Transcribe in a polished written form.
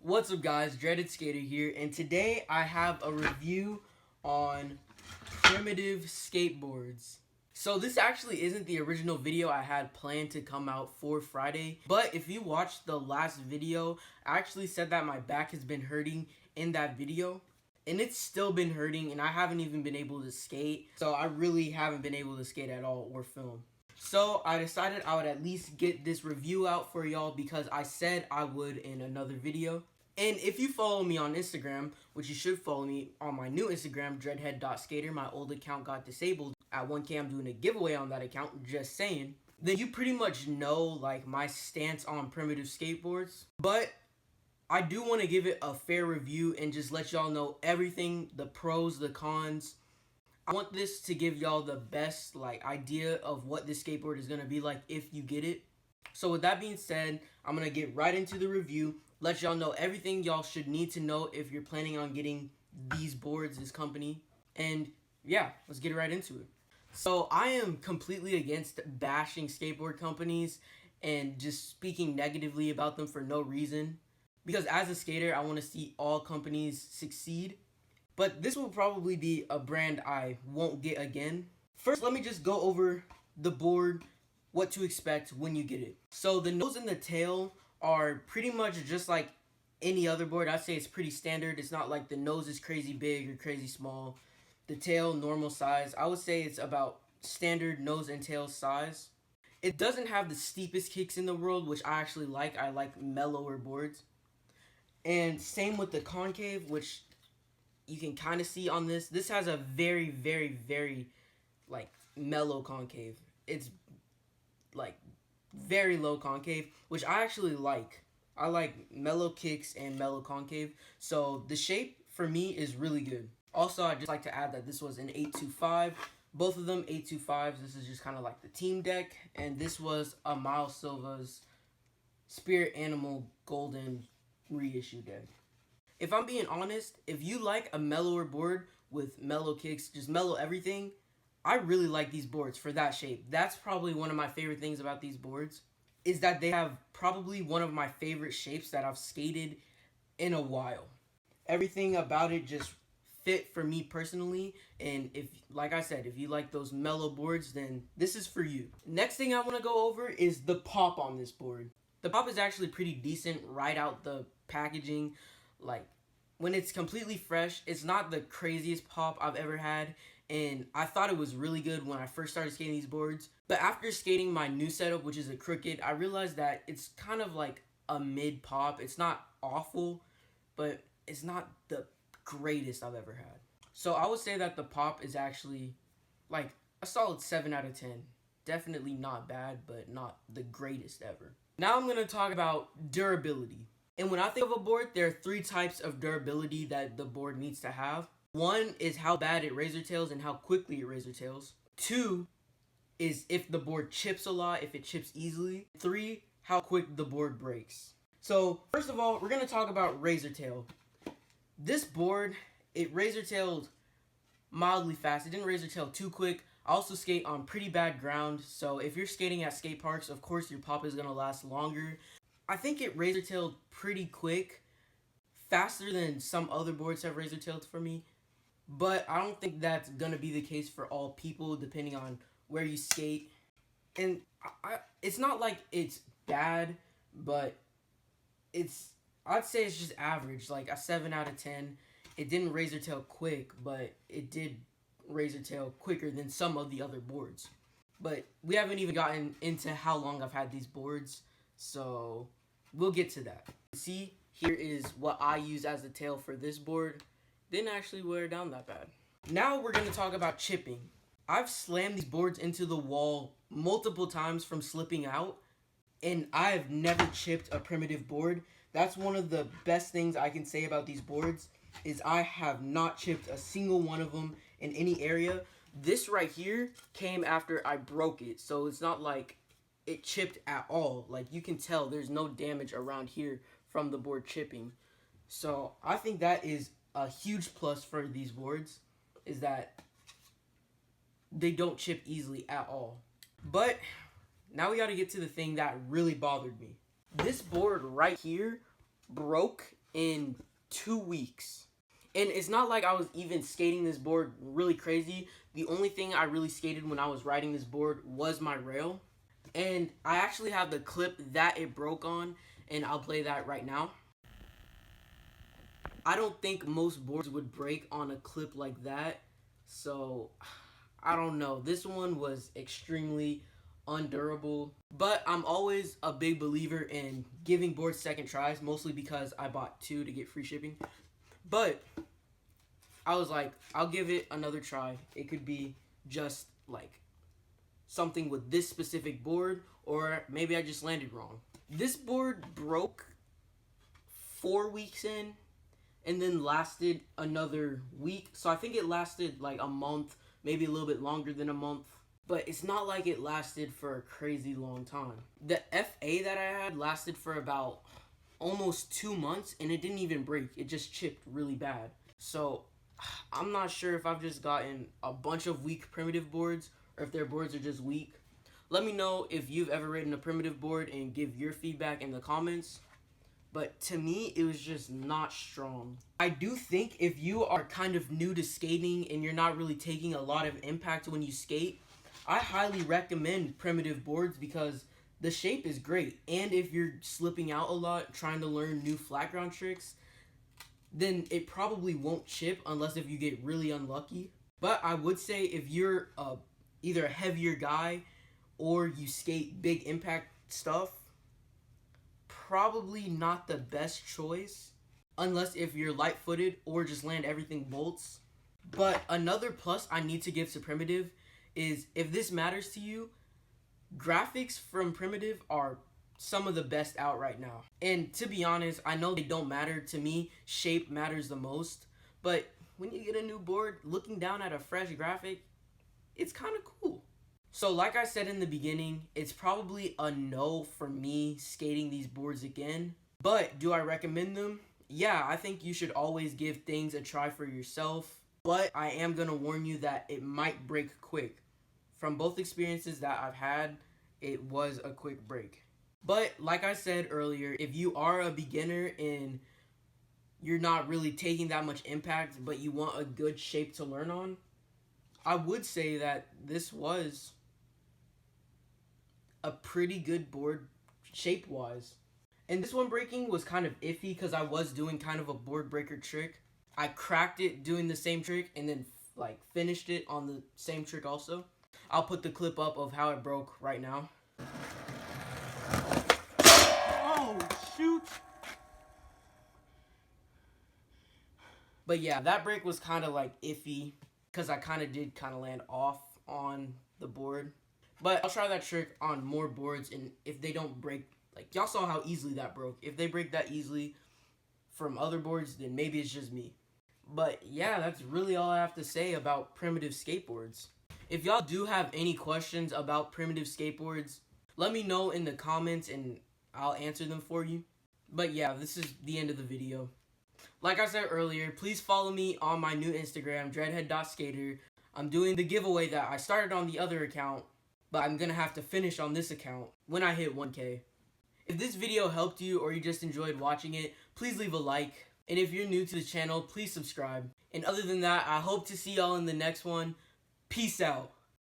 What's up guys, Dreaded Skater here, and today I have a review on primitive skateboards. So this actually isn't the original video I had planned to come out for Friday, but if you watched the last video, I actually said that my back has been hurting in that video, and it's still been hurting, and I haven't even been able to skate, so I really haven't been able to skate at all or film. So I decided I would at least get this review out for y'all because I said I would in another video. And if you follow me on Instagram, which you should follow me on my new Instagram, dreadhead.skater, my old account got disabled. At 1K I'm doing a giveaway on that account, just saying. Then you pretty much know like my stance on primitive skateboards. But I do want to give it a fair review and just let y'all know everything, the pros, the cons. I want this to give y'all the best like idea of what this skateboard is going to be like if you get it. So with that being said, I'm going to get right into the review. Let y'all know everything y'all should need to know if you're planning on getting these boards, this company. And yeah, let's get right into it. So I am completely against bashing skateboard companies and just speaking negatively about them for no reason. Because as a skater, I want to see all companies succeed. But this will probably be a brand I won't get again. First, let me just go over the board, what to expect when you get it. So the nose and the tail are pretty much just like any other board. I'd say it's pretty standard. It's not like the nose is crazy big or crazy small. The tail, normal size. I would say it's about standard nose and tail size. It doesn't have the steepest kicks in the world, which I actually like. I like mellower boards. And same with the concave, which you can kind of see on this. This has a very, very, very like mellow concave. It's like very low concave, which I actually like. I like mellow kicks and mellow concave. So the shape for me is really good. Also, I'd just like to add that this was an 825. Both of them 825s. This is just kind of like the team deck. And this was a Miles Silva's Spirit Animal Golden reissue deck. If I'm being honest, if you like a mellower board with mellow kicks, just mellow everything, I really like these boards for that shape. That's probably one of my favorite things about these boards, is that they have probably one of my favorite shapes that I've skated in a while. Everything about it just fit for me personally, and if, like I said, if you like those mellow boards, then this is for you. Next thing I want to go over is the pop on this board. The pop is actually pretty decent right out the packaging. Like, when it's completely fresh, it's not the craziest pop I've ever had, and I thought it was really good when I first started skating these boards. But after skating my new setup, which is a Crooked, I realized that it's kind of like a mid pop. It's not awful, but it's not the greatest I've ever had. So I would say that the pop is actually like a solid 7 out of 10. Definitely not bad, but not the greatest ever. Now I'm going to talk about durability. And when I think of a board, there are 3 types of durability that the board needs to have. 1 is how bad it razor tails and how quickly it razor tails. 2 is if the board chips a lot, if it chips easily. 3, how quick the board breaks. So first of all, we're going to talk about razor tail. This board, it razor tailed mildly fast. It didn't razor tail too quick. I also skate on pretty bad ground, so if you're skating at skate parks, of course your pop is going to last longer. I think it razor tailed pretty quick, faster than some other boards have razor tailed for me, but I don't think that's going to be the case for all people depending on where you skate. And it's not like it's bad, but I'd say it's just average, like a 7 out of 10. It didn't razor tail quick, but it did razor tail quicker than some of the other boards. But we haven't even gotten into how long I've had these boards, so we'll get to that. See, here is what I use as the tail for this board. Didn't actually wear down that bad. Now we're going to talk about chipping. I've slammed these boards into the wall multiple times from slipping out, and I've never chipped a primitive board. That's one of the best things I can say about these boards, is I have not chipped a single one of them in any area. This right here came after I broke it, so it's not like it chipped at all. Like, you can tell there's no damage around here from the board chipping. So I think that is a huge plus for these boards, is that they don't chip easily at all. But now we got to get to the thing that really bothered me. This board right here broke in 2 weeks. And it's not like I was even skating this board really crazy. The only thing I really skated when I was riding this board was my rail. And I actually have the clip that it broke on, and I'll play that right now. I don't think most boards would break on a clip like that, so I don't know. This one was extremely undurable, but I'm always a big believer in giving boards second tries, mostly because I bought 2 to get free shipping. But I was like, I'll give it another try. It could be just like something with this specific board, or maybe I just landed wrong. This board broke 4 weeks in, and then lasted another week. So I think it lasted like a month, maybe a little bit longer than a month. But it's not like it lasted for a crazy long time. The FA that I had lasted for about almost 2 months, and it didn't even break. It just chipped really bad. So I'm not sure if I've just gotten a bunch of weak primitive boards, or if their boards are just weak. Let me know if you've ever ridden a primitive board and give your feedback in the comments. But to me, it was just not strong. I do think if you are kind of new to skating and you're not really taking a lot of impact when you skate, I highly recommend primitive boards because the shape is great. And if you're slipping out a lot, trying to learn new flat ground tricks, then it probably won't chip unless if you get really unlucky. But I would say if you're either a heavier guy or you skate big impact stuff, probably not the best choice unless if you're light-footed or just land everything bolts. But another plus I need to give to primitive is, if this matters to you, graphics from primitive are some of the best out right now. And to be honest, I know they don't matter to me. Shape matters the most. But when you get a new board, looking down at a fresh graphic, it's kind of cool. So like I said in the beginning, it's probably a no for me skating these boards again. But do I recommend them? Yeah, I think you should always give things a try for yourself. But I am going to warn you that it might break quick. From both experiences that I've had, it was a quick break. But like I said earlier, if you are a beginner and you're not really taking that much impact, but you want a good shape to learn on, I would say that this was a pretty good board shape-wise. And this one breaking was kind of iffy because I was doing kind of a board breaker trick. I cracked it doing the same trick and then like finished it on the same trick also. I'll put the clip up of how it broke right now. Oh, shoot! But yeah, that break was kind of like iffy because I kind of did land off on the board. But I'll try that trick on more boards, and if they don't break, like y'all saw how easily that broke. If they break that easily from other boards, then maybe it's just me. But yeah, that's really all I have to say about primitive skateboards. If y'all do have any questions about primitive skateboards, let me know in the comments and I'll answer them for you. But yeah, this is the end of the video. Like I said earlier, please follow me on my new Instagram, dreadhead.skater. I'm doing the giveaway that I started on the other account, but I'm gonna have to finish on this account when I hit 1K. If this video helped you or you just enjoyed watching it, please leave a like. And if you're new to the channel, please subscribe. And other than that, I hope to see y'all in the next one. Peace out.